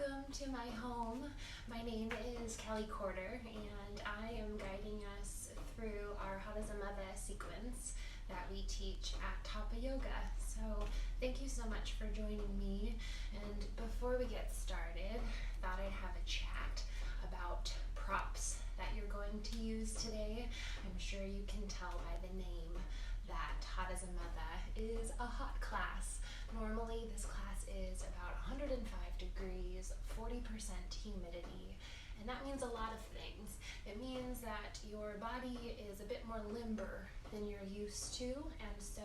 Welcome to my home. My name is Kelli and I am guiding us through our Mutha sequence that we teach at Hapa Yoga. So thank you so much for joining me. And before we get started, thought I'd have a chat about props that you're going to use today. I'm sure you can tell by the name that Mutha is a hot class. Normally this class is about 105 degrees, 40% humidity, and that means a lot of things. It means that your body is a bit more limber than you're used to, and so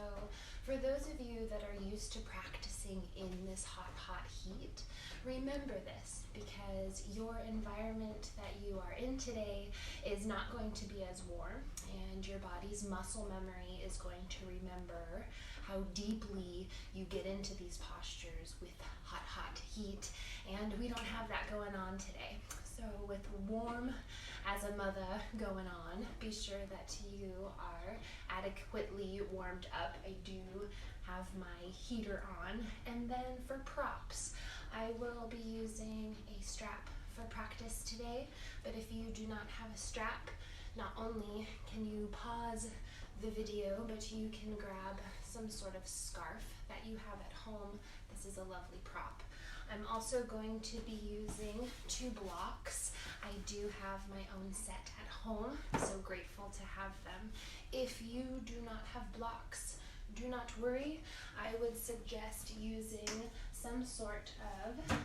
for those of you that are used to practicing in this hot heat, remember this, because your environment that you are in today is not going to be as warm, and your body's muscle memory is going to remember how deeply you get into these postures with hot heat, and we don't have that going on today. So with warm Mutha going on, be sure that you are adequately warmed up. I do have my heater on. And then for props, I will be using a strap for practice today, but if you do not have a strap, not only can you pause the video, but you can grab some sort of scarf that you have at home. This is a lovely prop. I'm also going to be using 2 blocks. I do have my own set at home, so grateful to have them. If you do not have blocks, do not worry. I would suggest using some sort of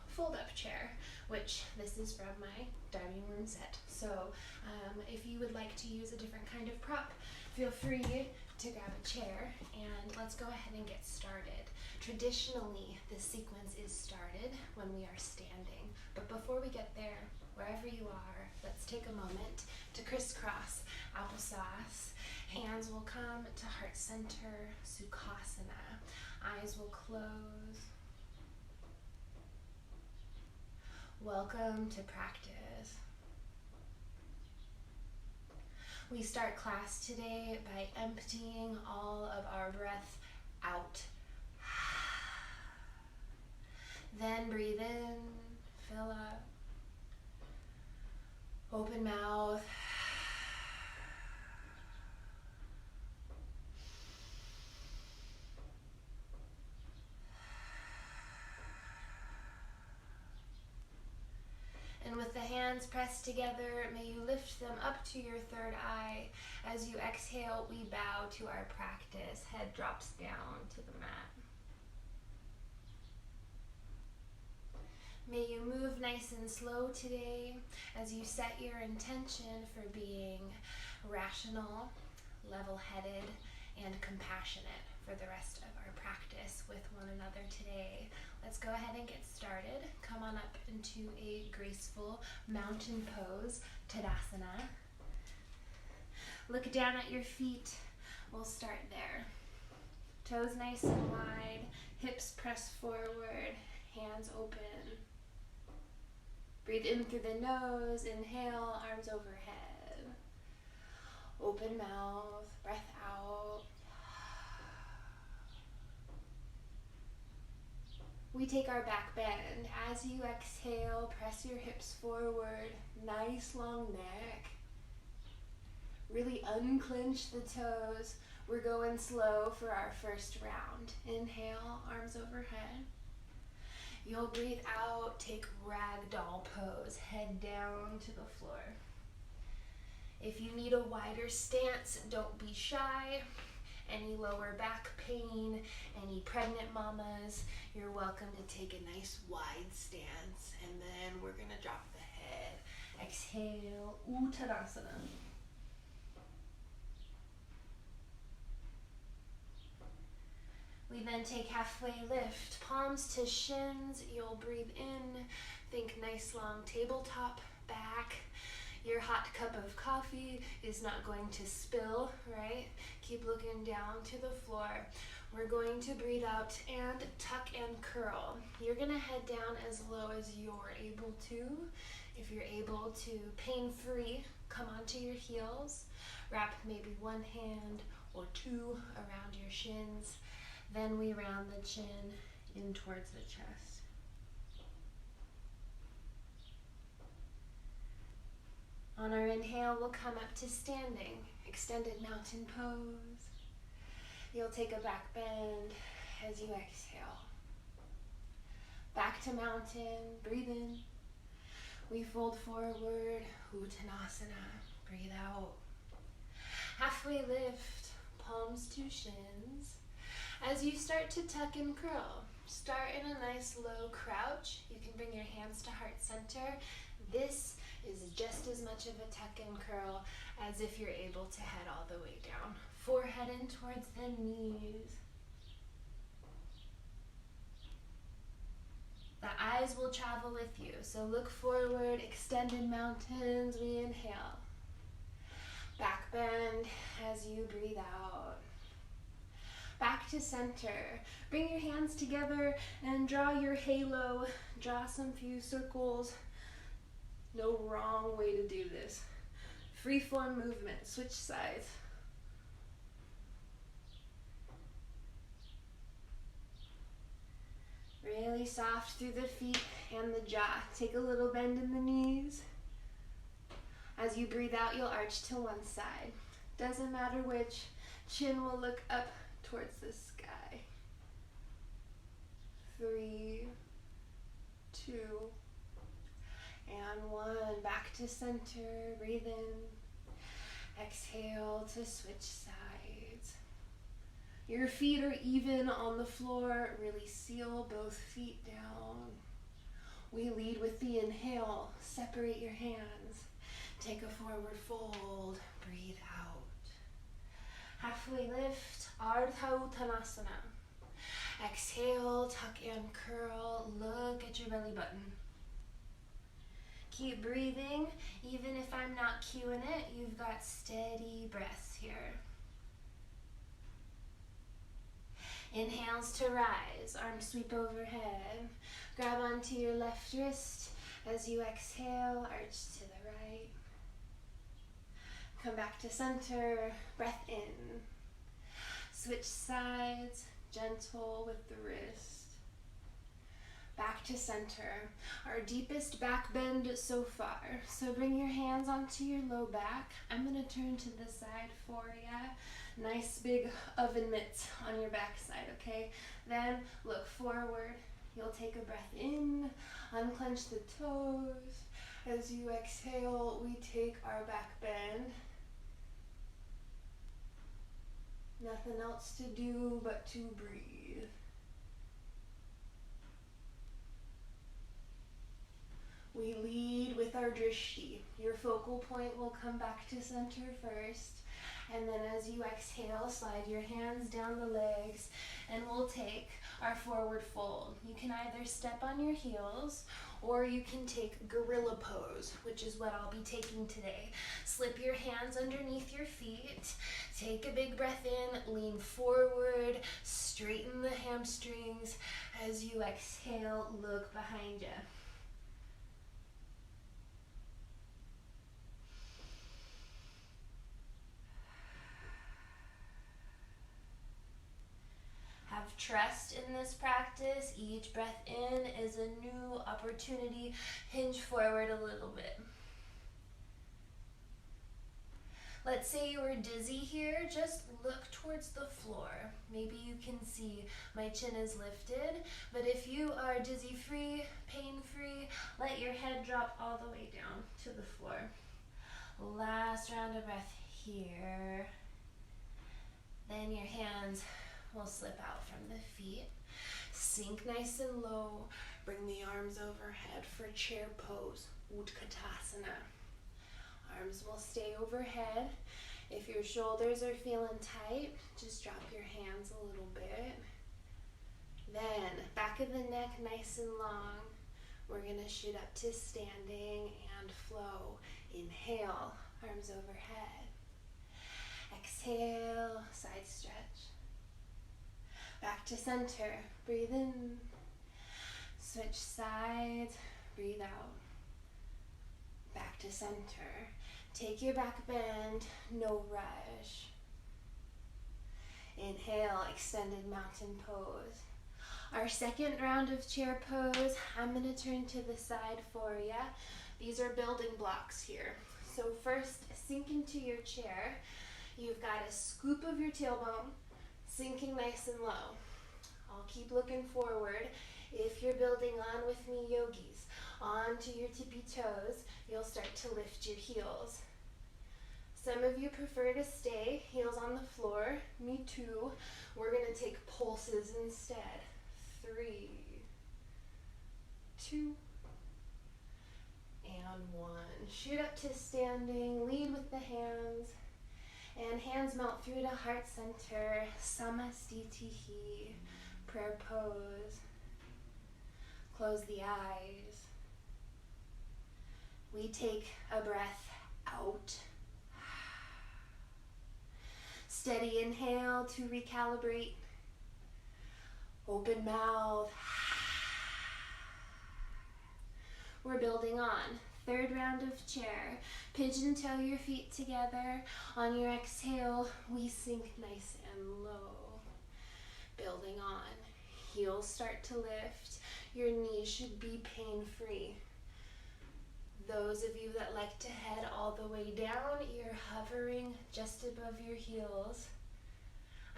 fold-up chair, which this is from my dining room set. So if you would like to use a different kind of prop, feel free to grab a chair, and let's go ahead and get started. Traditionally, this sequence is started when we are standing, but before we get there, wherever you are, let's take a moment to crisscross applesauce. Hands will come to heart center, Sukhasana. Eyes will close. Welcome to practice. We start class today by emptying all of our breath out. Then breathe in, fill up, open mouth. And with the hands pressed together, may you lift them up to your third eye. As you exhale, we bow to our practice. Head drops down to the mat. May you move nice and slow today as you set your intention for being rational, level-headed, and compassionate for the rest of our practice with one another today. Let's go ahead and get started. Come on up into a graceful mountain pose, Tadasana. Look down at your feet. We'll start there. Toes nice and wide, hips press forward, hands open. Breathe in through the nose, inhale, arms overhead. Open mouth, breath out. We take our back bend. As you exhale, press your hips forward, nice long neck. Really unclench the toes. We're going slow for our first round. Inhale, arms overhead. You'll breathe out, take ragdoll pose, head down to the floor. If you need a wider stance, don't be shy. Any lower back pain, any pregnant mamas, you're welcome to take a nice wide stance, and then we're gonna drop the head. Exhale, Uttanasana. We then take halfway lift, palms to shins. You'll breathe in, think nice long tabletop back. Your hot cup of coffee is not going to spill, right? Keep looking down to the floor. We're going to breathe out and tuck and curl. You're gonna head down as low as you're able to. If you're able to, pain-free, come onto your heels. Wrap maybe one hand or 2 around your shins. Then we round the chin in towards the chest. On our inhale, we'll come up to standing, extended mountain pose. You'll take a back bend as you exhale. Back to mountain, breathe in. We fold forward, Uttanasana, breathe out. Halfway lift, palms to shins. As you start to tuck and curl, start in a nice low crouch. You can bring your hands to heart center. This is just as much of a tuck and curl as if you're able to head all the way down. Forehead in towards the knees. The eyes will travel with you, so look forward, extended mountains, we inhale. Back bend as you breathe out. Back to center. Bring your hands together and draw your halo. Draw some few circles. No wrong way to do this. Freeform movement, switch sides. Really soft through the feet and the jaw. Take a little bend in the knees. As you breathe out, you'll arch to one side. Doesn't matter which. Chin will look up towards the sky. 3, 2, and 1. Back to center. Breathe in. Exhale to switch sides. Your feet are even on the floor. Really seal both feet down. We lead with the inhale. Separate your hands. Take a forward fold. Breathe out. Halfway lift. Ardha Uttanasana. Exhale, tuck and curl. Look at your belly button. Keep breathing. Even if I'm not cueing it, you've got steady breaths here. Inhales to rise, arms sweep overhead. Grab onto your left wrist as you exhale, arch to the right. Come back to center, breath in. Switch sides, gentle with the wrist. Back to center, our deepest back bend so far. So bring your hands onto your low back. I'm gonna turn to the side for ya. Nice big oven mitts on your back side, okay? Then look forward. You'll take a breath in, unclench the toes. As you exhale, we take our back bend. Nothing else to do but to breathe. We lead with our drishti. Your focal point will come back to center first. And then as you exhale, slide your hands down the legs and we'll take our forward fold. You can either step on your heels or you can take gorilla pose, which is what I'll be taking today. Slip your hands underneath your feet. Take a big breath in, lean forward, straighten the hamstrings. As you exhale, look behind you. Have trust in this practice. Each breath in is a new opportunity. Hinge forward a little bit. Let's say you were dizzy here, just look towards the floor. Maybe you can see my chin is lifted, but if you are dizzy-free, pain-free, let your head drop all the way down to the floor. Last round of breath here. Then your hands will slip out from the feet. Sink nice and low. Bring the arms overhead for chair pose, Utkatasana. Arms will stay overhead. If your shoulders are feeling tight, just drop your hands a little bit. Then, back of the neck nice and long. We're gonna shoot up to standing and flow. Inhale, arms overhead. Exhale, side stretch. Back to center, breathe in. Switch sides, breathe out. Back to center. Take your back bend, no rush. Inhale, extended mountain pose. Our second round of chair pose, I'm gonna turn to the side for ya. These are building blocks here. So first, sink into your chair. You've got a scoop of your tailbone, sinking nice and low. I'll keep looking forward. If you're building on with me, yogis, onto your tippy toes, you'll start to lift your heels. Some of you prefer to stay, heels on the floor. Me too. We're going to take pulses instead. 3, 2, and 1. Shoot up to standing, lead with the hands, and hands melt through to heart center, samastitihi, prayer pose. Close the eyes. We take a breath out. Steady inhale to recalibrate. Open mouth. We're building on. Third round of chair. Pigeon toe your feet together. On your exhale, we sink nice and low. Building on. Heels start to lift. Your knees should be pain-free. Those of you that like to head all the way down, you're hovering just above your heels.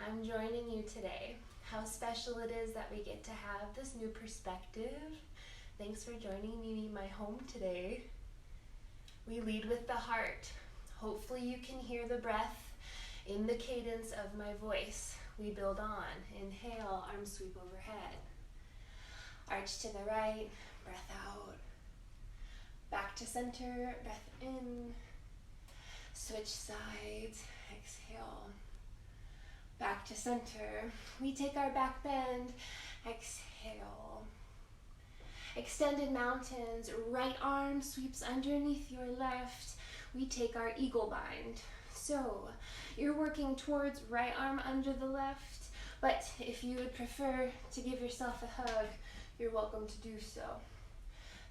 I'm joining you today. How special it is that we get to have this new perspective. Thanks for joining me in my home today. We lead with the heart. Hopefully you can hear the breath in the cadence of my voice. We build on. Inhale, arm sweep overhead. Arch to the right, breath out. Back to center, breath in. Switch sides, exhale. Back to center. We take our back bend, exhale. Extended mountains, right arm sweeps underneath your left. We take our eagle bind. So you're working towards right arm under the left, but if you would prefer to give yourself a hug, you're welcome to do so.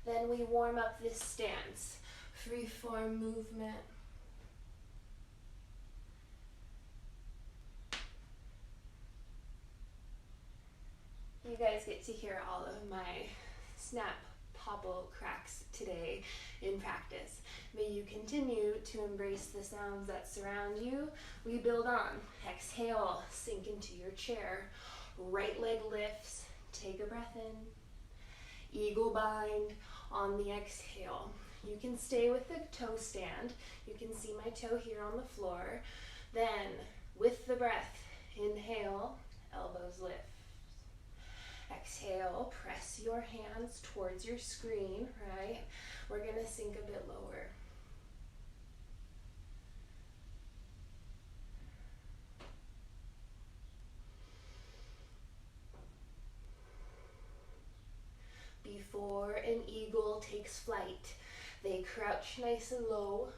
Then we warm up this stance, free form movement. You guys get to hear all of my snap, popple cracks today in practice. May you continue to embrace the sounds that surround you. We build on. Exhale, sink into your chair. Right leg lifts. Take a breath in. Eagle bind on the exhale. You can stay with the toe stand. You can see my toe here on the floor. Then, with the breath, inhale, elbows lift. Exhale, press your hands towards your screen, right? We're gonna sink a bit lower. Before an eagle takes flight, they crouch nice and low.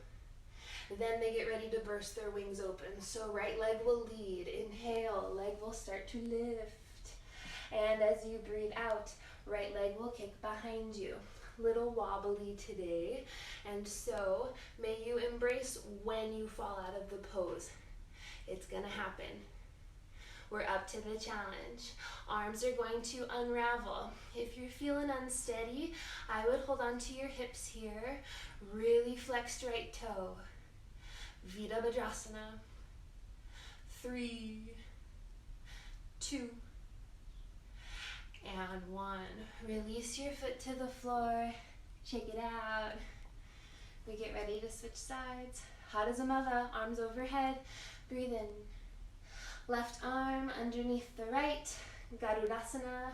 Then they get ready to burst their wings open. So right leg will lead. Inhale, leg will start to lift. And as you breathe out, right leg will kick behind you. Little wobbly today. And so may you embrace when you fall out of the pose. It's gonna happen. We're up to the challenge. Arms are going to unravel. If you're feeling unsteady, I would hold on to your hips here. Really flexed right toe. Virabhadrasana. 3, 2, and 1. Release your foot to the floor. Check it out. We get ready to switch sides. Hapa Yoga, arms overhead. Breathe in. Left arm underneath the right. Garudasana.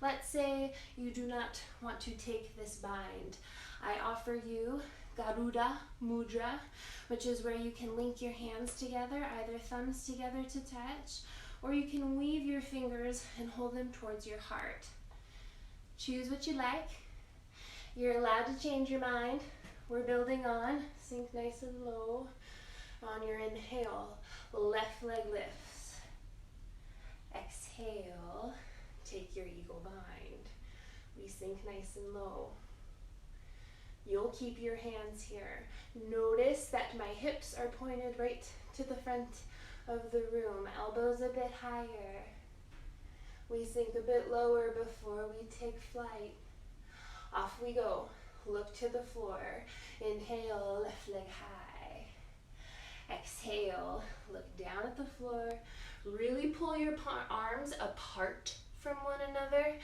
Let's say you do not want to take this bind. I offer you Garuda Mudra, which is where you can link your hands together, either thumbs together to touch, or you can weave your fingers and hold them towards your heart. Choose what you like. You're allowed to change your mind. We're building on. Sink nice and low. On your inhale, left leg lifts. Exhale, take your eagle bind. We sink nice and low. You'll keep your hands here. Notice that my hips are pointed right to the front of the room. Elbows a bit higher. We sink a bit lower before we take flight. Off we go. look to the floor. Inhale, left leg high. Exhale, look down at the floor. Really pull your arms apart from one another.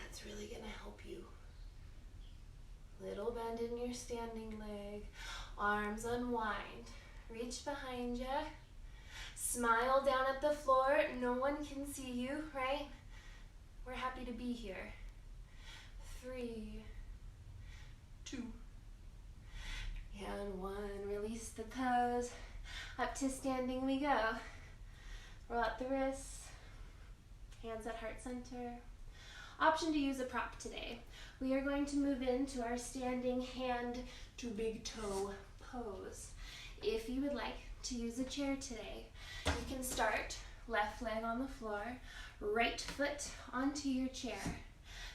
That's really gonna help you. Little bend in your standing leg. Arms unwind. Reach behind you. Smile down at the floor. No one can see you, right? We're happy to be here. 3, 2, and 1. Release the toes. Up to standing we go. Roll out the wrists. Hands at heart center. Option to use a prop today. We are going to move into our standing hand to big toe pose. If you would like to use a chair today, you can start left leg on the floor, right foot onto your chair.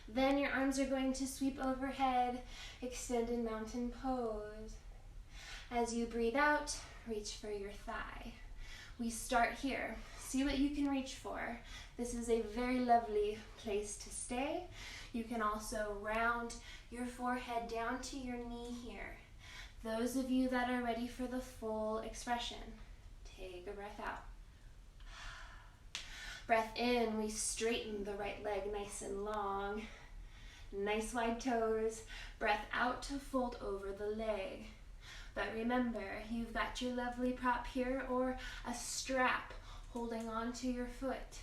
Then your arms are going to sweep overhead, extended mountain pose. As you breathe out, reach for your thigh. We start here. See what you can reach for. This is a very lovely place to stay. You can also round your forehead down to your knee here. Those of you that are ready for the full expression, take a breath out. Breath in, we straighten the right leg nice and long. Nice wide toes. Breath out to fold over the leg. But remember, you've got your lovely prop here or a strap holding on to your foot.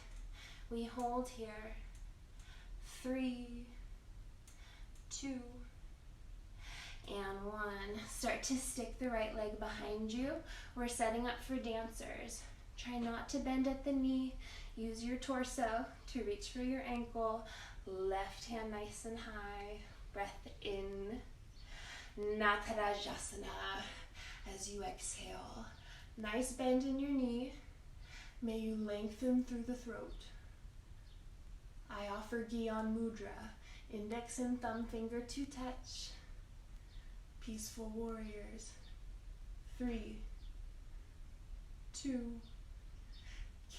We hold here. 3, 2, and 1. Start to stick the right leg behind you. We're setting up for dancers. Try not to bend at the knee. Use your torso to reach for your ankle. Left hand nice and high. Breath in. Natarajasana. As you exhale. Nice bend in your knee. May you lengthen through the throat. I offer Gyan Mudra. Index and thumb finger to touch. Peaceful warriors. 3, 2.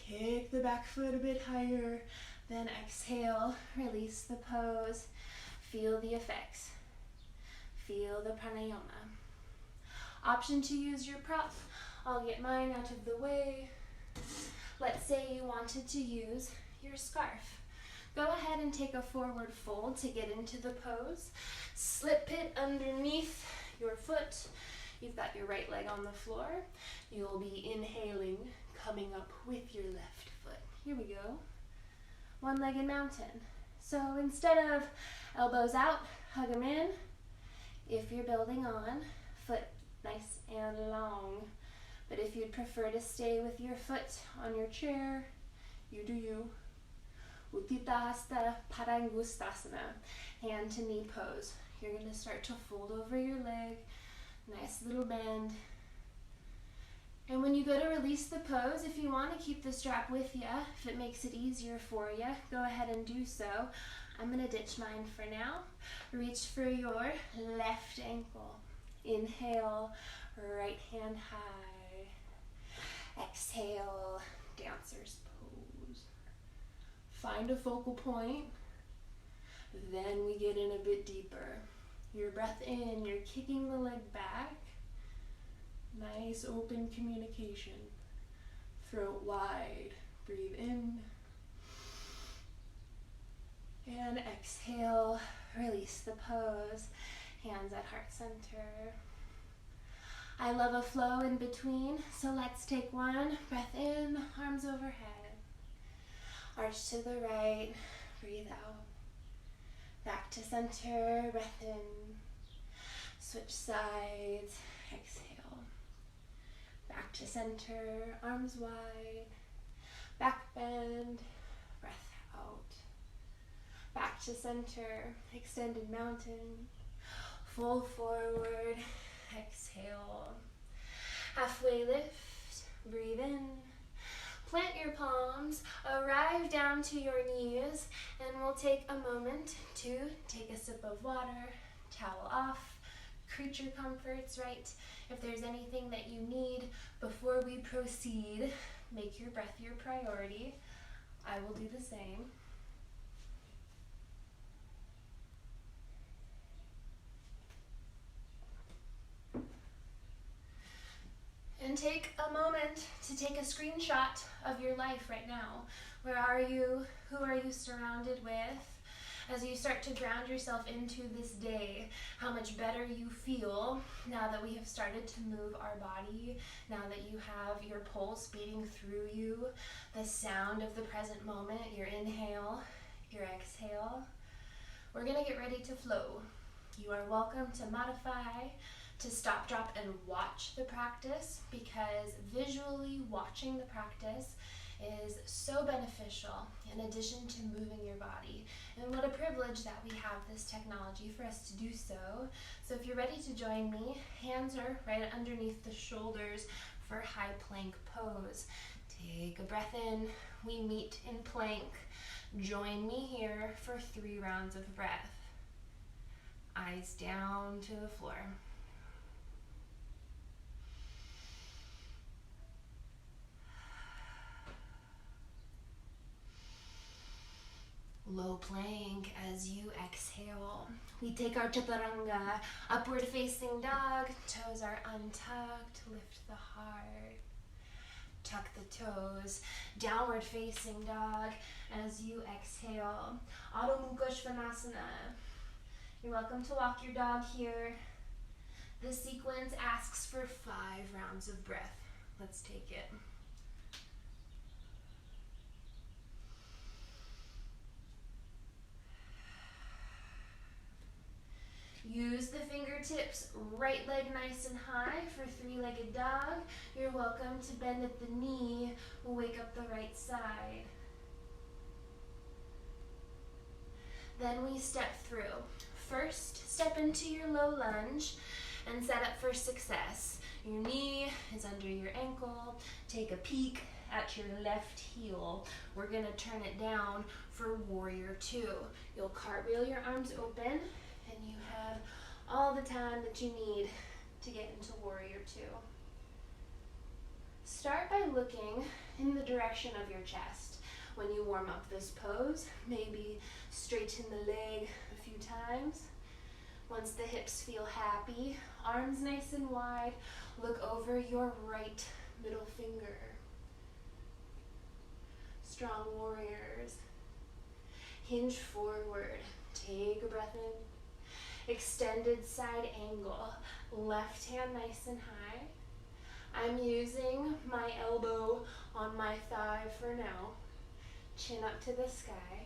Kick the back foot a bit higher. Then exhale. Release the pose. Feel the effects. Feel the pranayama. Option to use your prop. I'll get mine out of the way. Let's say you wanted to use your scarf. Go ahead and take a forward fold to get into the pose. Slip it underneath your foot. You've got your right leg on the floor. You'll be inhaling, coming up with your left foot. Here we go. One-legged mountain. So instead of elbows out, hug them in. If you're building on, foot nice and long. But if you'd prefer to stay with your foot on your chair, you do you. Utthita Hasta Padangustasana, hand to knee pose. You're going to start to fold over your leg, nice little bend. And when you go to release the pose, if you want to keep the strap with you, if it makes it easier for you, go ahead and do so. I'm going to ditch mine for now. Reach for your left ankle. Inhale, right hand high. Exhale, dancer's pose. Find a focal point. Then we get in a bit deeper. Your breath in, you're kicking the leg back. Nice open communication. Throat wide. Breathe in. And exhale. Release the pose. Hands at heart center. I love a flow in between, so let's take one. Breath in, arms overhead. Arch to the right. Breathe out. Back to center. Breath in. Switch sides. Exhale. Back to center, arms wide, back bend, breath out. Back to center, extended mountain, fold forward, exhale. Halfway lift, breathe in. Plant your palms, arrive down to your knees, and we'll take a moment to take a sip of water, towel off, creature comforts, right? If there's anything that you need before we proceed, make your breath your priority. I will do the same. take a moment to take a screenshot of your life right now. Where are you? Who are you surrounded with? As you start to ground yourself into this day, how much better you feel now that we have started to move our body, now that you have your pulse beating through you, the sound of the present moment, your inhale, your exhale. We're gonna get ready to flow. You are welcome to modify, to stop, drop, and watch the practice, because visually watching the practice is so beneficial in addition to moving your body. And what a privilege that we have this technology for us to do so. So if you're ready to join me, hands are right underneath the shoulders for high plank pose. Take a breath in, we meet in plank. Join me here for 3 rounds of breath. Eyes down to the floor. Low plank as you exhale. We take our chaturanga, upward facing dog, toes are untucked, lift the heart, tuck the toes, downward facing dog as you exhale. Adho Mukha Svanasana. You're welcome to walk your dog here. This sequence asks for 5 rounds of breath. Let's take it. Use the fingertips, right leg nice and high for 3-legged dog. You're welcome to bend at the knee, wake up the right side. Then we step through. First, step into your low lunge and set up for success. Your knee is under your ankle. Take a peek at your left heel. We're gonna turn it down for warrior 2. You'll cartwheel your arms open, and you have all the time that you need to get into warrior 2. Start by looking in the direction of your chest. When you warm up this pose, maybe straighten the leg a few times. Once the hips feel happy, arms nice and wide, look over your right middle finger. Strong warriors. Hinge forward, take a breath in. Extended side angle, left hand nice and high. I'm using my elbow on my thigh for now. Chin up to the sky.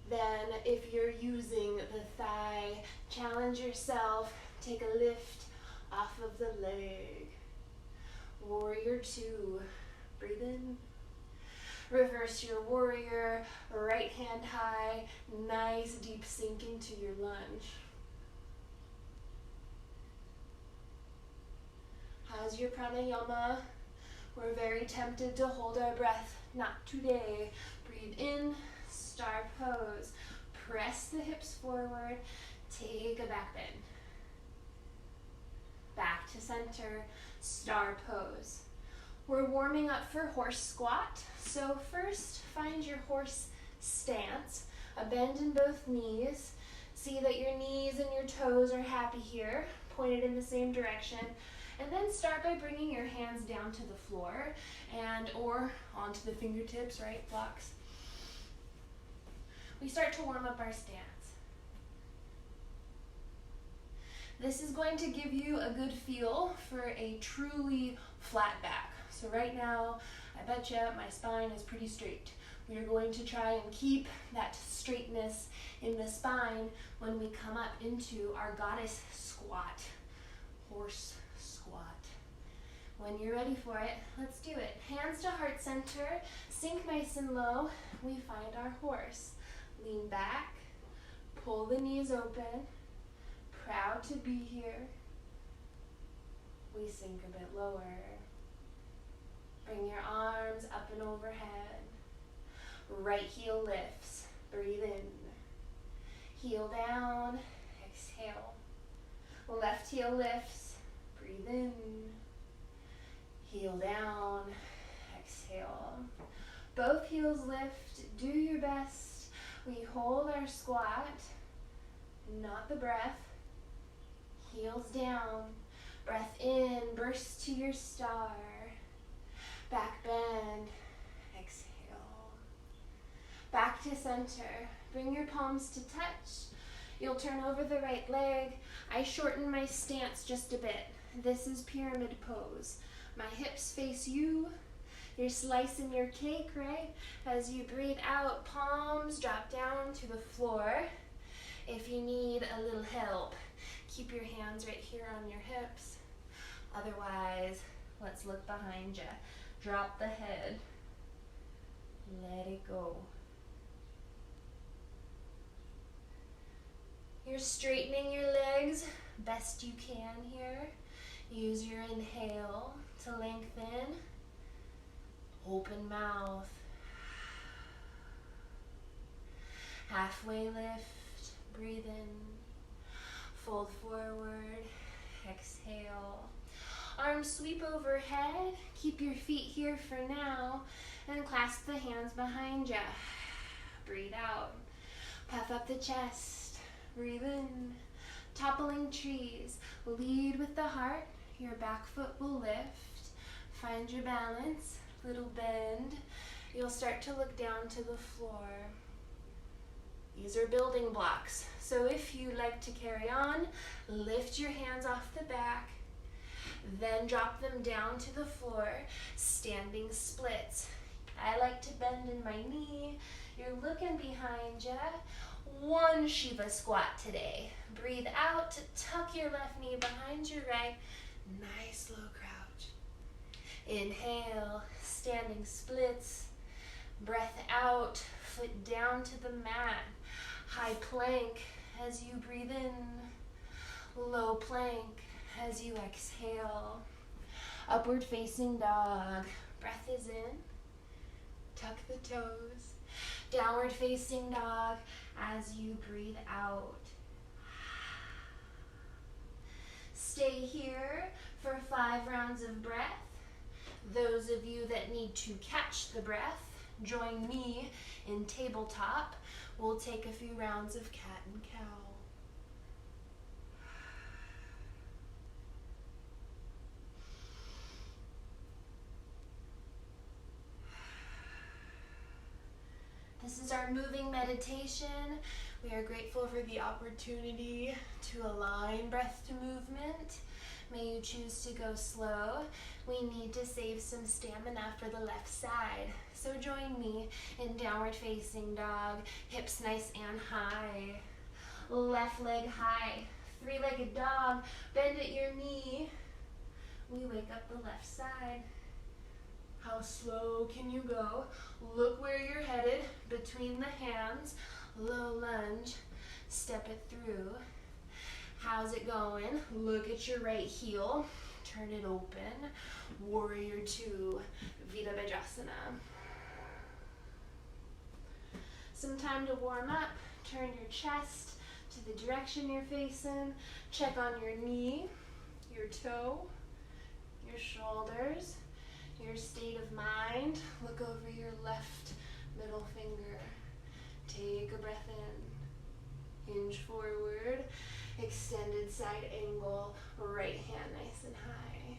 Then if you're using the thigh, challenge yourself, take a lift off of the leg. Warrior 2, breathe in. Reverse your warrior, right hand high, nice deep sink into your lunge. How's your pranayama? We're very tempted to hold our breath, not today. Breathe in, star pose. Press the hips forward, take a back bend. Back to center, star pose. We're warming up for horse squat. So first, find your horse stance, a bend in both knees. See that your knees and your toes are happy here, pointed in the same direction. And then start by bringing your hands down to the floor or onto the fingertips, right, blocks. We start to warm up our stance. This is going to give you a good feel for a truly flat back. So right now, I bet you my spine is pretty straight. We are going to try and keep that straightness in the spine when we come up into our goddess squat, horse squat. When you're ready for it, let's do it. Hands to heart center, sink nice and low. We find our horse. Lean back, pull the knees open. Proud to be here. We sink a bit lower. Bring your arms up and overhead. Right heel lifts. Breathe in. Heel down. Exhale. Left heel lifts. Breathe in. Heel down. Exhale. Both heels lift. Do your best. We hold our squat, not the breath. Heels down. Breath in, burst to your star. Back bend, exhale. Back to center. Bring your palms to touch. You'll turn over the right leg. I shorten my stance just a bit. This is pyramid pose. My hips face you. You're slicing your cake, right? As you breathe out, palms drop down to the floor. If you need a little help, keep your hands right here on your hips. Otherwise, let's look behind you. Drop the head. Let it go. You're straightening your legs best you can here. Use your inhale to lengthen. Open mouth. Halfway lift. Breathe in. Fold forward. Exhale. Arms sweep overhead. Keep your feet here for now. And clasp the hands behind you. Breathe out. Puff up the chest. Breathe in. Toppling trees. Lead with the heart. Your back foot will lift. Find your balance. Little bend. You'll start to look down to the floor. These are building blocks. So if you like to carry on, lift your hands off the back. Then drop them down to the floor. Standing splits. I like to bend in my knee. You're looking behind you. One Shiva squat today. Breathe out. Tuck your left knee behind your right. Nice low crouch. Inhale. Standing splits. Breath out. Foot down to the mat. High plank as you breathe in. Low plank as you exhale. Upward facing dog. Breath is in. Tuck the toes. Downward facing dog as you breathe out. Stay here for 5 rounds of breath. Those of you that need to catch the breath, join me in tabletop. We'll take a few rounds of cat and cow. This is our moving meditation. We are grateful for the opportunity to align breath to movement. May you choose to go slow. We need to save some stamina for the left side. So join me in downward facing dog. Hips nice and high. Left leg high. 3-legged dog. Bend at your knee. We wake up the left side. How slow can you go? Look where you're headed, between the hands. Low lunge, step it through. How's it going? Look at your right heel, turn it open. Warrior 2, Virabhadrasana. Some time to warm up. Turn your chest to the direction you're facing. Check on your knee, your toe, your shoulders, your state of mind. Look over your left middle finger. Take a breath in. Hinge forward. Extended side angle. Right hand nice and high.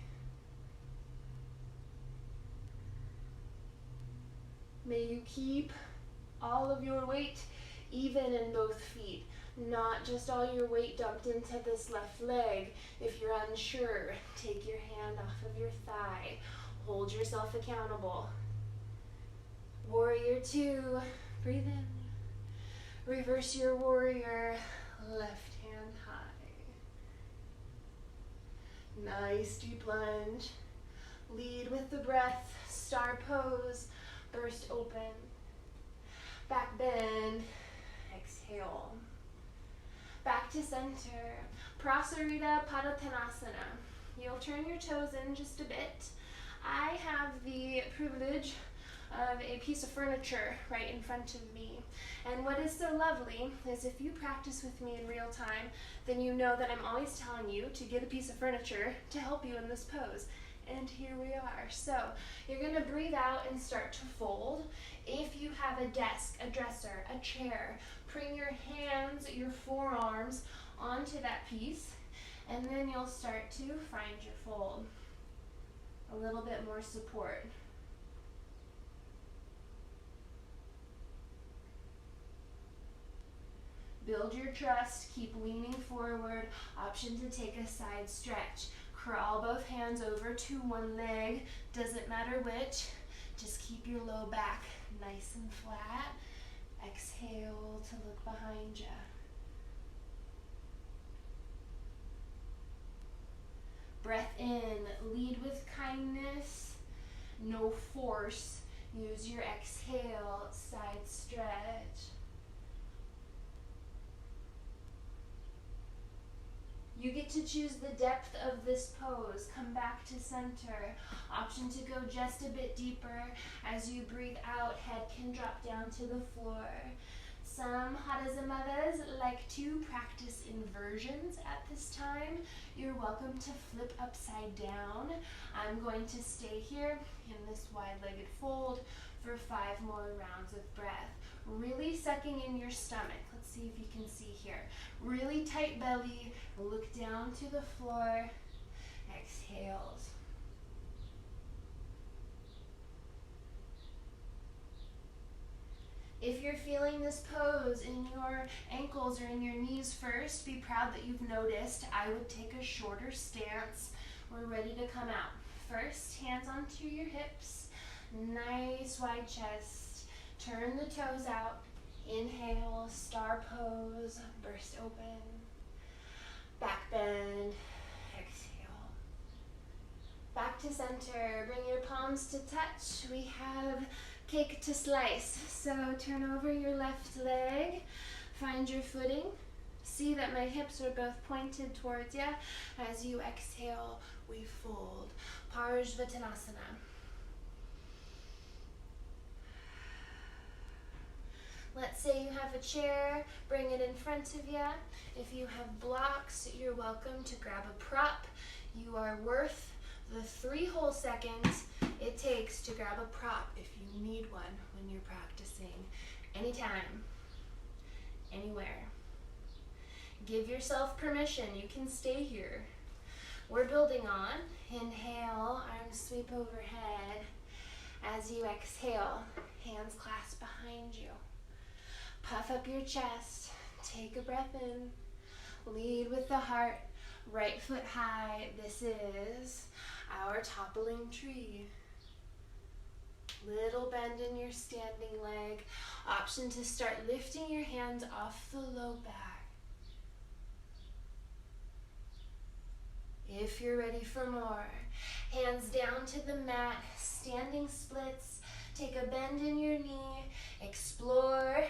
May you keep all of your weight even in both feet. Not just all your weight dumped into this left leg. If you're unsure, take your hand off of your thigh. Hold yourself accountable. Warrior 2, breathe in. Reverse your warrior, left hand high. Nice deep lunge. Lead with the breath, star pose, burst open. Back bend, exhale. Back to center, Prasarita Padottanasana. You'll turn your toes in just a bit. I have the privilege of a piece of furniture right in front of me. And what is so lovely is if you practice with me in real time, then you know that I'm always telling you to get a piece of furniture to help you in this pose. And here we are. So you're going to breathe out and start to fold. If you have a desk, a dresser, a chair, bring your hands, your forearms onto that piece And then you'll start to find your fold. A little bit more support. Build your trust, keep leaning forward. Option to take a side stretch. Crawl both hands over to one leg, doesn't matter which. Just keep your low back nice and flat. Exhale to look behind you. Breath in, lead with kindness, no force. Use your exhale, side stretch. You get to choose the depth of this pose. Come back to center. Option to go just a bit deeper. As you breathe out, head can drop down to the floor. Some Hadasamadas like to practice inversions at this time. You're welcome to flip upside down. I'm going to stay here in this wide-legged fold for 5 more rounds of breath. Really sucking in your stomach. Let's see if you can see here. Really tight belly. Look down to the floor. Exhales. If you're feeling this pose in your ankles or in your knees first, be proud that you've noticed. I would take a shorter stance. We're ready to come out. First, hands onto your hips. Nice wide chest. Turn the toes out. Inhale, star pose, burst open. Back bend. Exhale. Back to center. Bring your palms to touch. We have cake to slice. So turn over your left leg, find your footing. See that my hips are both pointed towards you. As you exhale, we fold. Parsvattanasana. Let's say you have a chair, bring it in front of you. If you have blocks, you're welcome to grab a prop. You are worth the 3 whole seconds it takes to grab a prop if you need one when you're practicing. Anytime, anywhere. Give yourself permission, you can stay here. We're building on. Inhale, arms sweep overhead. As you exhale, hands clasp behind you. Puff up your chest, take a breath in, lead with the heart, right foot high. This is our toppling tree. Little bend in your standing leg. Option to start lifting your hands off the low back. If you're ready for more, hands down to the mat, standing splits. Take a bend in your knee, explore.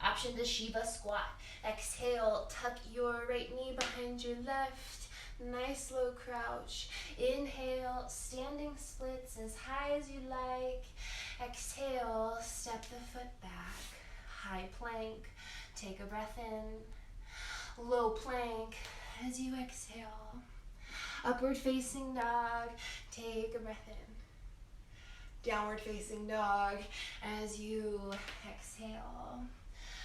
Option to Shiva squat. Exhale, tuck your right knee behind your left. Nice low crouch. Inhale, standing splits as high as you like. Exhale, step the foot back. High plank. Take a breath in. Low plank as you exhale. Upward facing dog. Take a breath in. Downward facing dog as you exhale.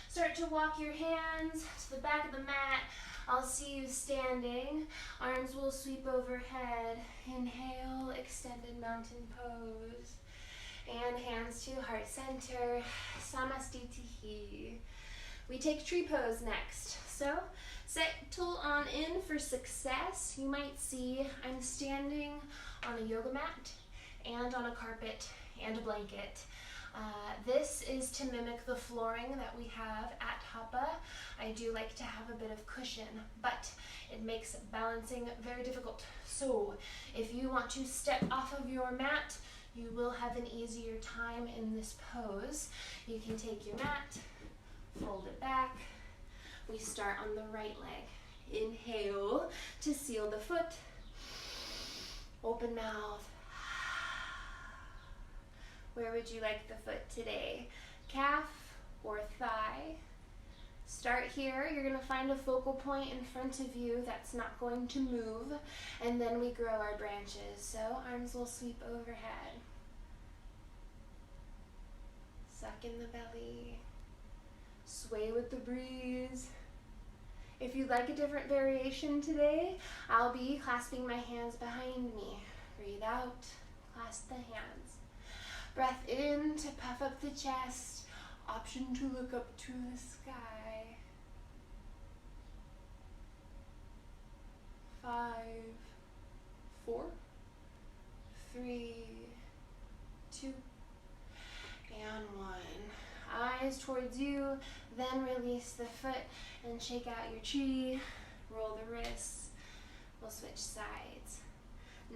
Start to walk your hands to the back of the mat. I'll see you standing. Arms will sweep overhead. Inhale, extended mountain pose. And hands to heart center. Samastitihi. We take tree pose next. So settle on in for success. You might see I'm standing on a yoga mat and on a carpet and a blanket. This is to mimic the flooring that we have at Hapa. I do like to have a bit of cushion, but it makes balancing very difficult. So if you want to step off of your mat, you will have an easier time in this pose. You can take your mat, fold it back. We start on the right leg. Inhale to seal the foot. Open mouth. Where would you like the foot today? Calf or thigh? Start here. You're going to find a focal point in front of you that's not going to move, and then we grow our branches. So arms will sweep overhead. Suck in the belly. Sway with the breeze. If you'd like a different variation today, I'll be clasping my hands behind me. Breathe out, clasp the hands. Breath in to puff up the chest. Option to look up to the sky. 5, 4, 3, 2, and 1. Eyes towards you, then release the foot and shake out your tree. Roll the wrists. We'll switch sides.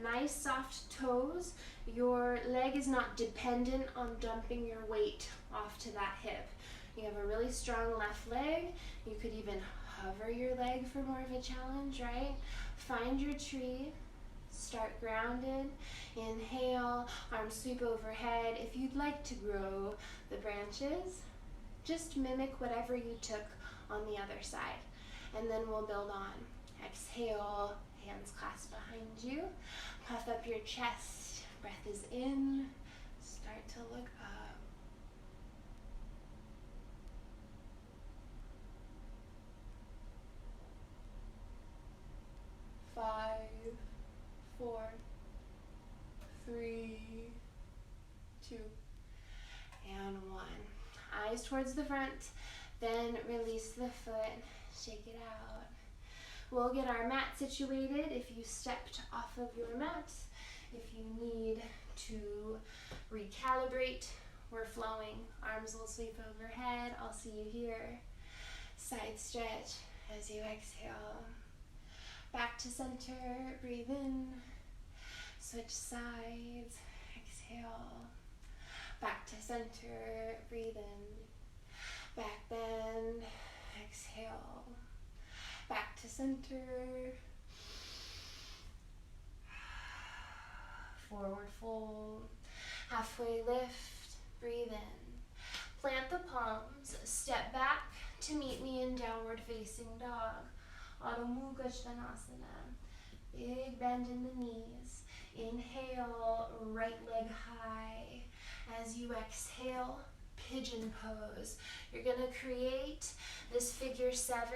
Nice soft toes. Your leg is not dependent on dumping your weight off to that hip. You have a really strong left leg. You could even hover your leg for more of a challenge, right? Find your tree. Start grounded. Inhale, arms sweep overhead. If you'd like to grow the branches, just mimic whatever you took on the other side. And then we'll build on. Exhale, hands clasped behind you. Puff up your chest. Breath is in. Start to look up. 5, 4, 3, 2, and 1. Eyes towards the front, then release the foot, shake it out. We'll get our mat situated if you stepped off of your mat. If you need to recalibrate, we're flowing. Arms will sweep overhead. I'll see you here. Side stretch as you exhale. Back to center, breathe in. Switch sides, exhale. Back to center, breathe in. Back bend, exhale. Back to center. Forward fold. Halfway lift, breathe in. Plant the palms, step back to meet me in downward facing dog. Adho Mukha Svanasana. Big bend in the knees. Inhale, right leg high. As you exhale, pigeon pose. You're gonna create this figure 7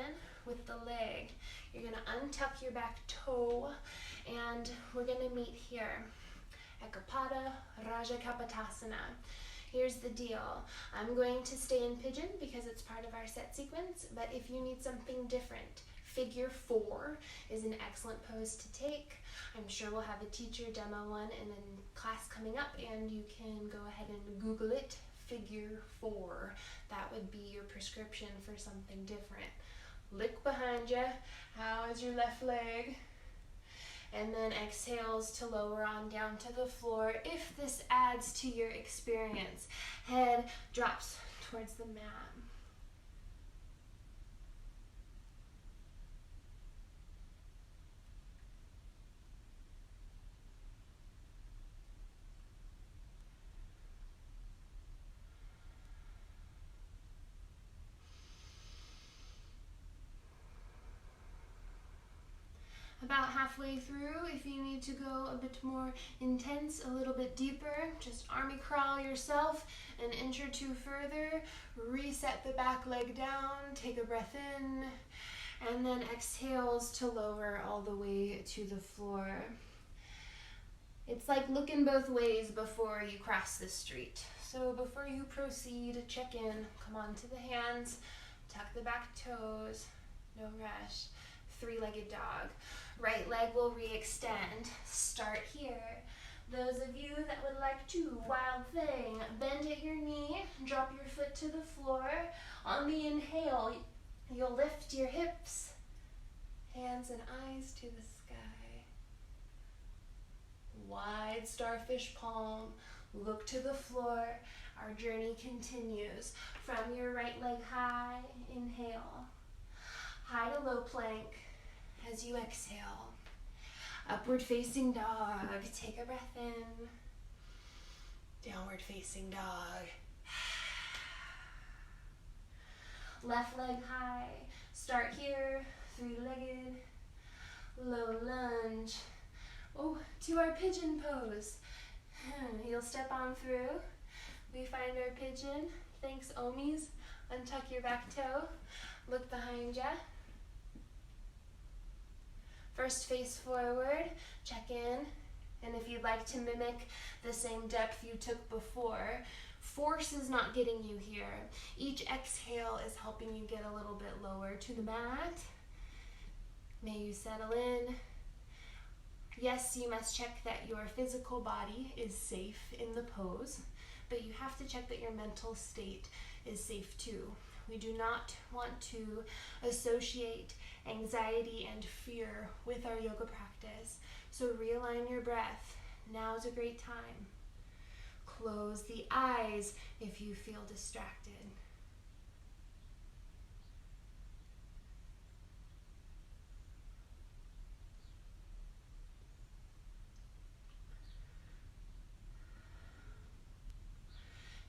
with the leg. You're gonna untuck your back toe and we're gonna meet here. Ekapada Raja Kapotasana. Here's the deal. I'm going to stay in pigeon because it's part of our set sequence, but if you need something different, figure 4 is an excellent pose to take. I'm sure we'll have a teacher demo one in a class coming up, and you can go ahead and Google it, figure 4. That would be your prescription for something different. Look behind you. How is your left leg? And then exhales to lower on down to the floor. If this adds to your experience, head drops towards the mat. About halfway through, if you need to go a bit more intense, a little bit deeper, just army crawl yourself an inch or two further, reset the back leg down, take a breath in, and then exhales to lower all the way to the floor. It's like looking both ways before you cross the street. So before you proceed, check in, come onto the hands, tuck the back toes, no rush. 3-legged dog. Right leg will re-extend. Start here. Those of you that would like to, wild thing, bend at your knee, drop your foot to the floor. On the inhale, you'll lift your hips, hands and eyes to the sky. Wide starfish palm, look to the floor. Our journey continues. From your right leg high, inhale. High to low plank as you exhale. Upward facing dog. Take a breath in. Downward facing dog. Left leg high. Start here. 3-legged. Low lunge. Oh, to our pigeon pose. You'll step on through. We find our pigeon. Thanks, Omis. Untuck your back toe. Look behind ya. First, face forward, check in, and if you'd like to mimic the same depth you took before, force is not getting you here. Each exhale is helping you get a little bit lower to the mat. May you settle in. Yes, you must check that your physical body is safe in the pose, but you have to check that your mental state is safe too. We do not want to associate anxiety and fear with our yoga practice. So realign your breath. Now's a great time. Close the eyes if you feel distracted.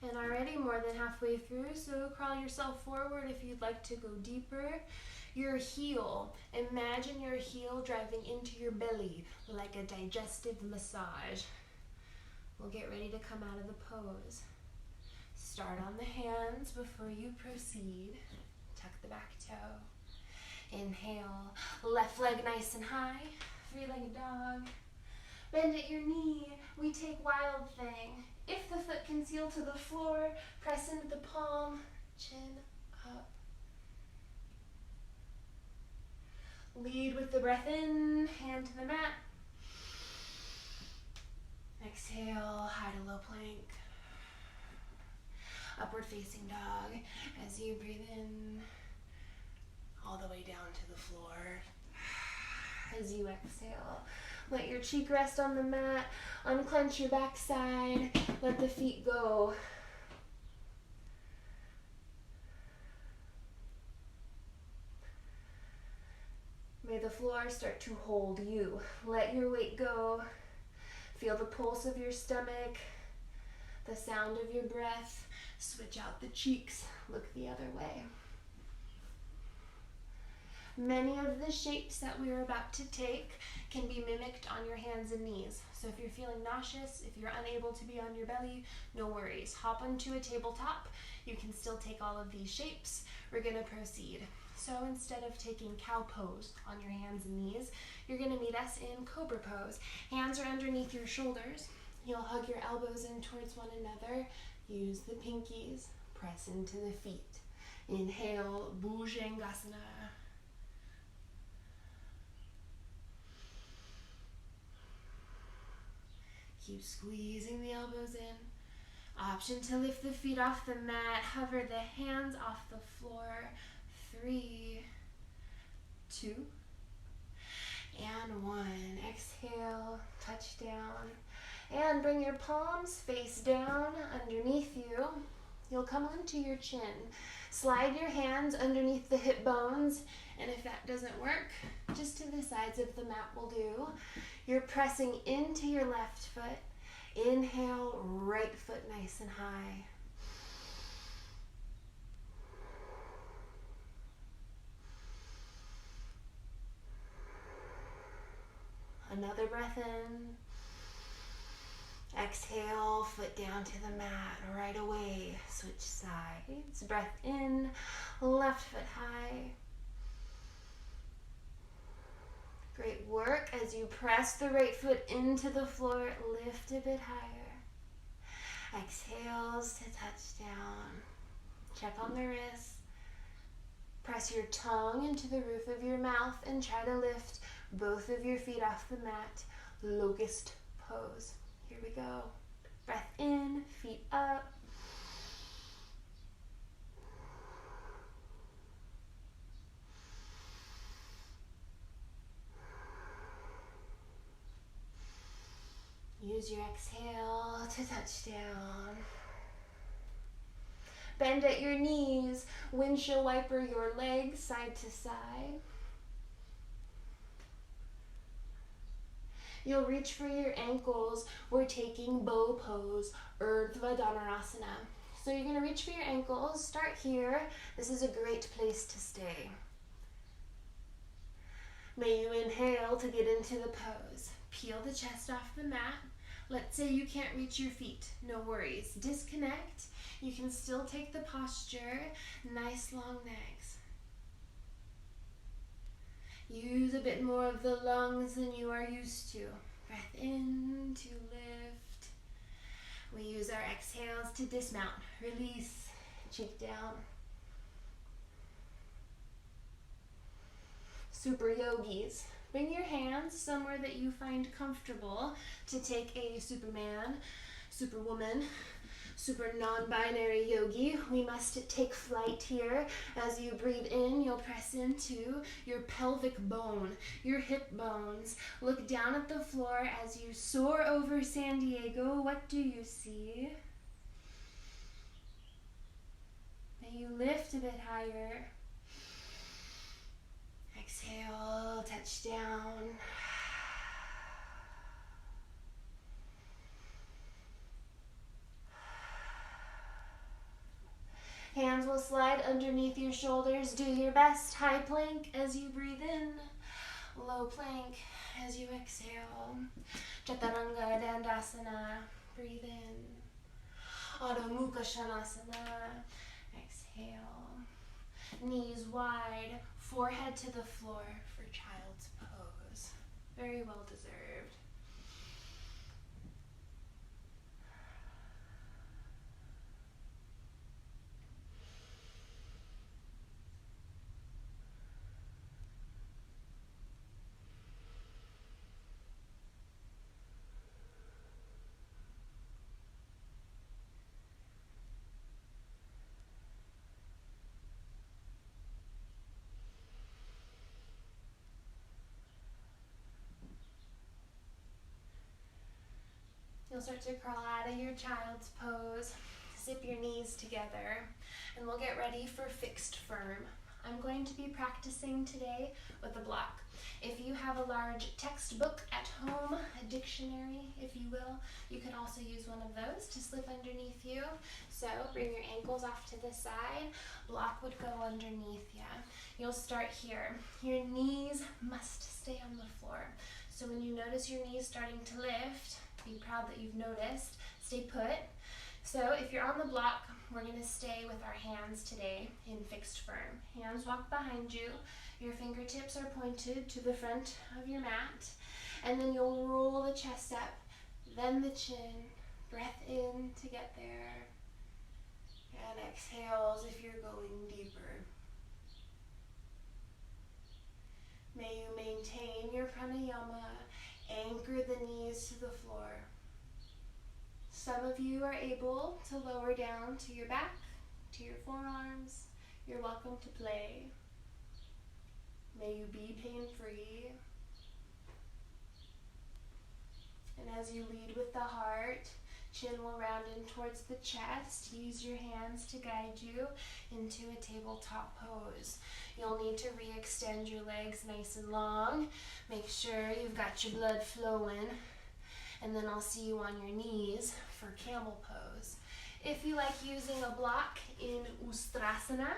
And already more than halfway through, so crawl yourself forward if you'd like to go deeper. Your heel, imagine your heel driving into your belly like a digestive massage. We'll get ready to come out of the pose. Start on the hands before you proceed. Tuck the back toe. Inhale, left leg nice and high, three-legged dog. Bend at your knee, we take wild thing. If the foot can seal to the floor, press into the palm, chin up. Lead with the breath in, hand to the mat. Exhale, high to low plank. Upward facing dog as you breathe in all the way down to the floor. As you exhale, let your cheek rest on the mat, unclench your backside, let the feet go. May the floor start to hold you. Let your weight go. Feel the pulse of your stomach, the sound of your breath. Switch out the cheeks, look the other way. Many of the shapes that we're about to take can be mimicked on your hands and knees. So if you're feeling nauseous, if you're unable to be on your belly, no worries. Hop onto a tabletop. You can still take all of these shapes. We're gonna proceed. So instead of taking cow pose on your hands and knees, you're gonna meet us in cobra pose. Hands are underneath your shoulders. You'll hug your elbows in towards one another. Use the pinkies, press into the feet. Inhale, Bhujangasana. Keep squeezing the elbows in. Option to lift the feet off the mat. Hover the hands off the floor. 3, 2, and 1. Exhale, touch down. And bring your palms face down underneath you. You'll come onto your chin. Slide your hands underneath the hip bones. And if that doesn't work, just to the sides of the mat will do. You're pressing into your left foot. Inhale, right foot nice and high. Another breath in. Exhale, foot down to the mat right away. Switch sides. Breath in, left foot high. Great work. As you press the right foot into the floor, lift a bit higher. Exhales to touch down. Check on the wrists. Press your tongue into the roof of your mouth and try to lift both of your feet off the mat. Locust pose. Here we go. Breath in, feet up. Use your exhale to touch down. Bend at your knees, windshield wiper your legs side to side. You'll reach for your ankles. We're taking bow pose, Urdhva Dhanurasana. So you're gonna reach for your ankles, start here. This is a great place to stay. May you inhale to get into the pose. Peel the chest off the mat. Let's say you can't reach your feet, no worries. Disconnect. You can still take the posture. Nice long legs. Use a bit bit more of the lungs than you are used to. Breath in to lift. We use our exhales to dismount. Release, cheek down. Super yogis. Bring your hands somewhere that you find comfortable to take a Superman, Superwoman, super non-binary yogi. We must take flight here. As you breathe in, you'll press into your pelvic bone, your hip bones. Look down at the floor as you soar over San Diego. What do you see? May you lift a bit higher. Exhale, touch down. Hands will slide underneath your shoulders. Do your best. High plank as you breathe in. Low plank as you exhale. Chaturanga Dandasana. Breathe in. Adho Mukha Svanasana. Exhale. Knees wide. Forehead to the floor for child's pose. Very well deserved. You'll start to crawl out of your child's pose. Zip your knees together, and we'll get ready for fixed firm. I'm going to be practicing today with a block. If you have a large textbook at home, a dictionary, if you will, you can also use one of those to slip underneath you. So bring your ankles off to the side. Block would go underneath you. You'll start here. Your knees must stay on the floor. So when you notice your knees starting to lift, be proud that you've noticed. Stay put. So if you're on the block, we're going to stay with our hands today in fixed firm. Hands walk behind you. Your fingertips are pointed to the front of your mat. And then you'll roll the chest up, then the chin. Breath in to get there. And exhales if you're going deeper. May you maintain your pranayama. Anchor the knees to the floor. Some of you are able to lower down to your back, to your forearms. You're welcome to play. May you be pain-free. And as you lead with the heart, chin will round in towards the chest. Use your hands to guide you into a tabletop pose. You'll need to re-extend your legs nice and long. Make sure you've got your blood flowing. And then I'll see you on your knees for camel pose. If you like using a block in Ustrasana,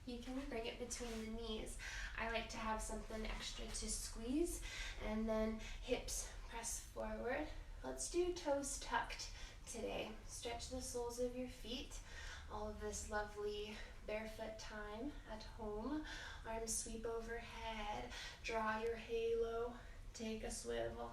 you can bring it between the knees. I like to have something extra to squeeze, and then hips press forward. Let's do toes tucked today. Stretch the soles of your feet. All of this lovely barefoot time at home. Arms sweep overhead. Draw your halo. Take a swivel.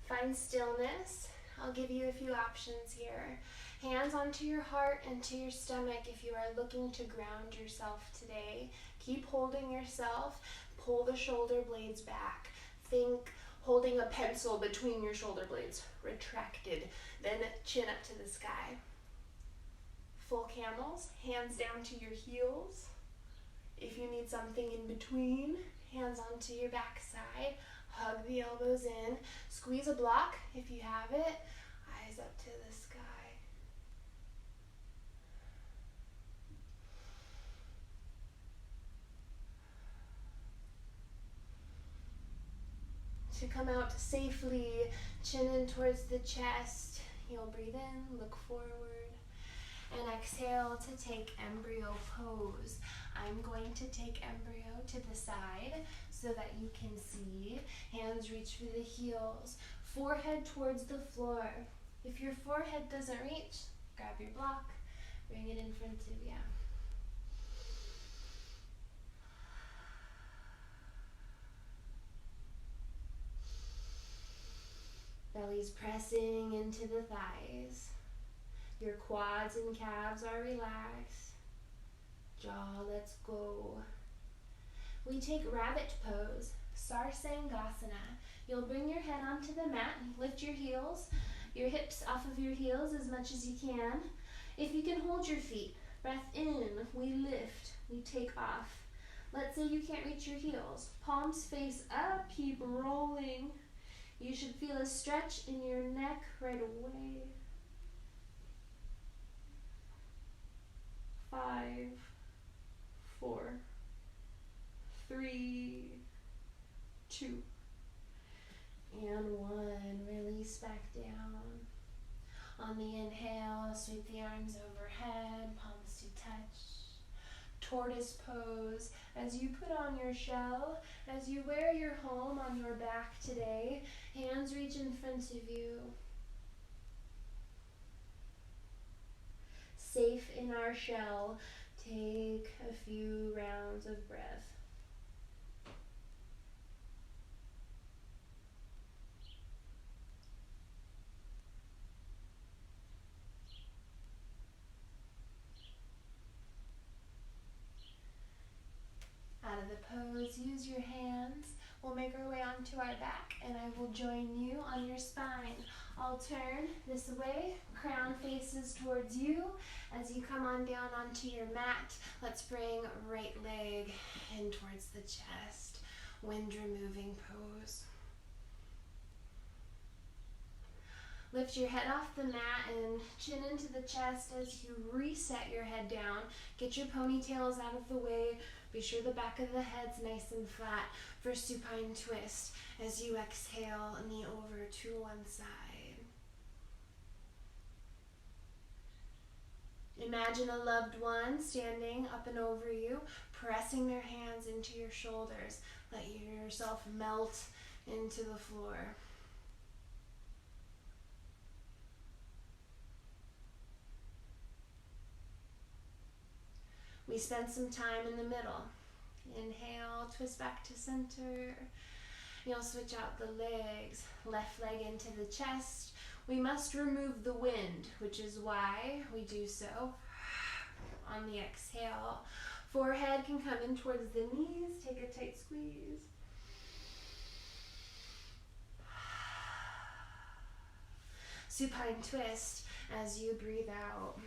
Find stillness. I'll give you a few options here. Hands onto your heart and to your stomach if you are looking to ground yourself today. Keep holding yourself. Pull the shoulder blades back. Think holding a pencil between your shoulder blades. Retracted. Then chin up to the sky. Full camels. Hands down to your heels. If you need something in between, hands onto your backside. Hug the elbows in. Squeeze a block if you have it. Eyes up to the sky. To come out safely, chin in towards the chest. You'll breathe in, look forward, and exhale to take embryo pose. I'm going to take embryo to the side. so that you can see. Hands reach for the heels, forehead towards the floor. If your forehead doesn't reach, grab your block, bring it in front of you. Belly's pressing into the thighs. Your quads and calves are relaxed. Jaw lets go. We take rabbit pose, Sarsangasana. You'll bring your head onto the mat, lift your hips off of your heels as much as you can. If you can hold your feet, breath in, we lift, we take off. Let's say you can't reach your heels. Palms face up, keep rolling. You should feel a stretch in your neck right away. 5, 4, 3, 2, and 1. Release back down. On the inhale, sweep the arms overhead, palms to touch. Tortoise pose. As you put on your shell, as you wear your home on your back today, hands reach in front of you. Safe in our shell, take a few rounds of breath. Out of the pose, use your hands. We'll make our way onto our back, and I will join you on your spine. I'll turn this way, crown faces towards you. As you come on down onto your mat, let's bring right leg in towards the chest. Wind removing pose. Lift your head off the mat and chin into the chest as you reset your head down. Get your ponytails out of the way. Be sure the back of the head's nice and flat for supine twist. As you exhale, knee over to one side. Imagine a loved one standing up and over you, pressing their hands into your shoulders. Let yourself melt into the floor. We spend some time in the middle. Inhale, twist back to center. You'll switch out the legs. Left leg into the chest. We must remove the wind, which is why we do so on the exhale. Forehead can come in towards the knees. Take a tight squeeze. Supine twist as you breathe out.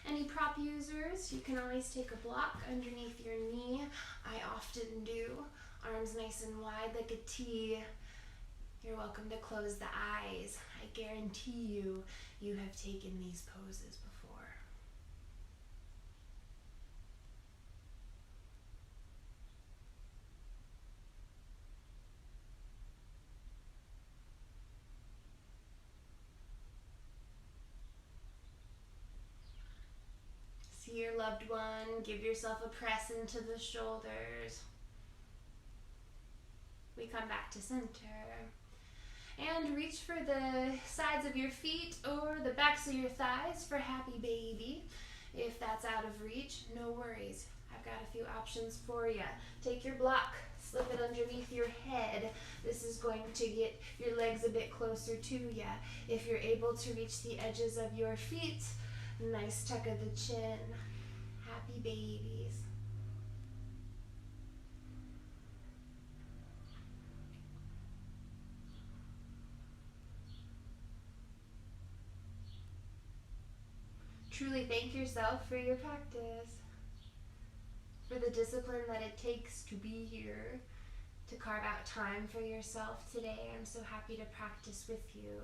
Any prop users, you can always take a block underneath your knee. I often do. Arms nice and wide like a T. You're welcome to close the eyes. I guarantee you have taken these poses before. See your loved one. Give yourself a press into the shoulders. We come back to center. And reach for the sides of your feet or the backs of your thighs for happy baby. If that's out of reach, no worries. I've got a few options for you. Take your block, slip it underneath your head. This is going to get your legs a bit closer to you. If you're able to reach the edges of your feet, nice tuck of the chin. Happy babies. Truly thank yourself for your practice, for the discipline that it takes to be here, to carve out time for yourself today. I'm so happy to practice with you.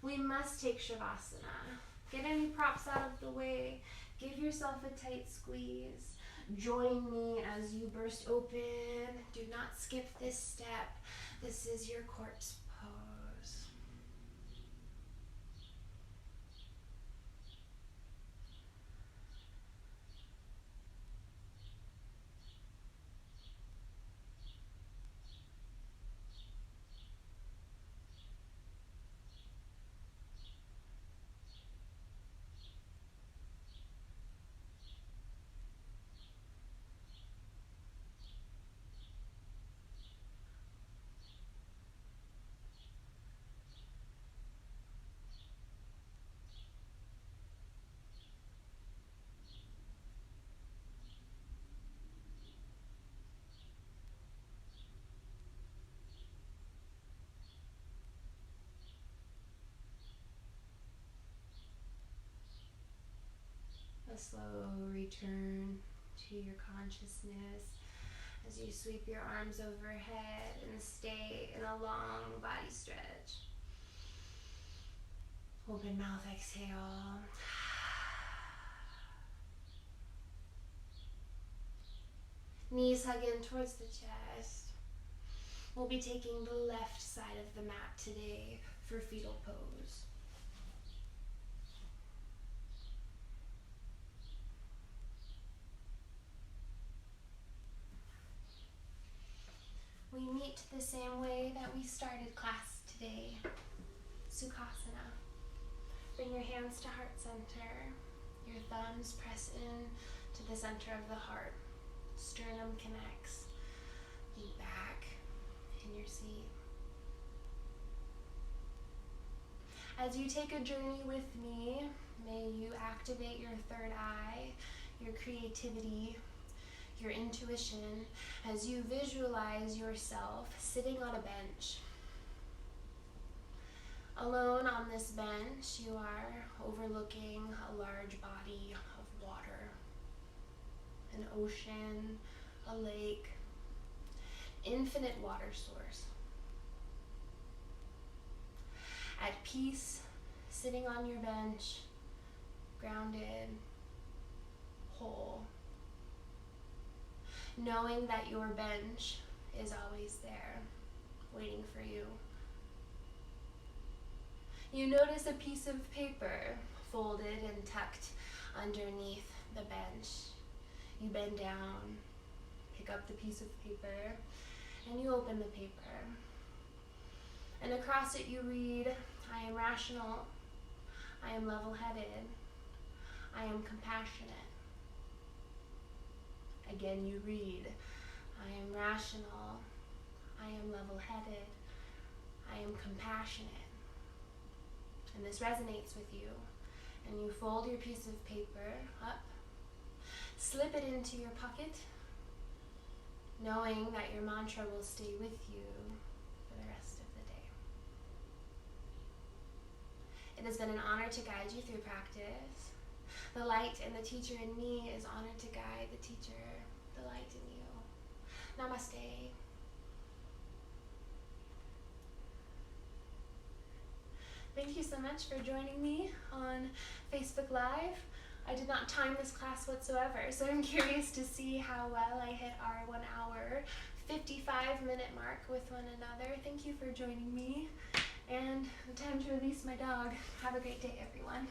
We must take Shavasana. Get any props out of the way. Give yourself a tight squeeze. Join me as you burst open. Do not skip this step. This is your corpse pose. slow return to your consciousness as you sweep your arms overhead and stay in a long body stretch. Open mouth exhale. Knees hug in towards the chest. We'll be taking the left side of the mat today for fetal pose. We meet the same way that we started class today. Sukhasana. Bring your hands to heart center. Your thumbs press in to the center of the heart. Sternum connects. Lean back in your seat. As you take a journey with me, may you activate your third eye, your creativity, your intuition, as you visualize yourself sitting on a bench. Alone on this bench, you are overlooking a large body of water, an ocean, a lake, infinite water source. At peace, sitting on your bench, grounded, whole, knowing that your bench is always there, waiting for you. You notice a piece of paper folded and tucked underneath the bench. You bend down, pick up the piece of paper, and you open the paper. And across it you read, I am rational, I am level-headed, I am compassionate. Again you read, I am rational, I am level-headed, I am compassionate. And this resonates with you. And you fold your piece of paper up, slip it into your pocket, knowing that your mantra will stay with you for the rest of the day. It has been an honor to guide you through practice. The light and the teacher in me is honored to guide the teacher, the light in you. Namaste. Thank you so much for joining me on Facebook Live. I did not time this class whatsoever, so I'm curious to see how well I hit our 1 hour, 55-minute mark with one another. Thank you for joining me, and time to release my dog. Have a great day, everyone.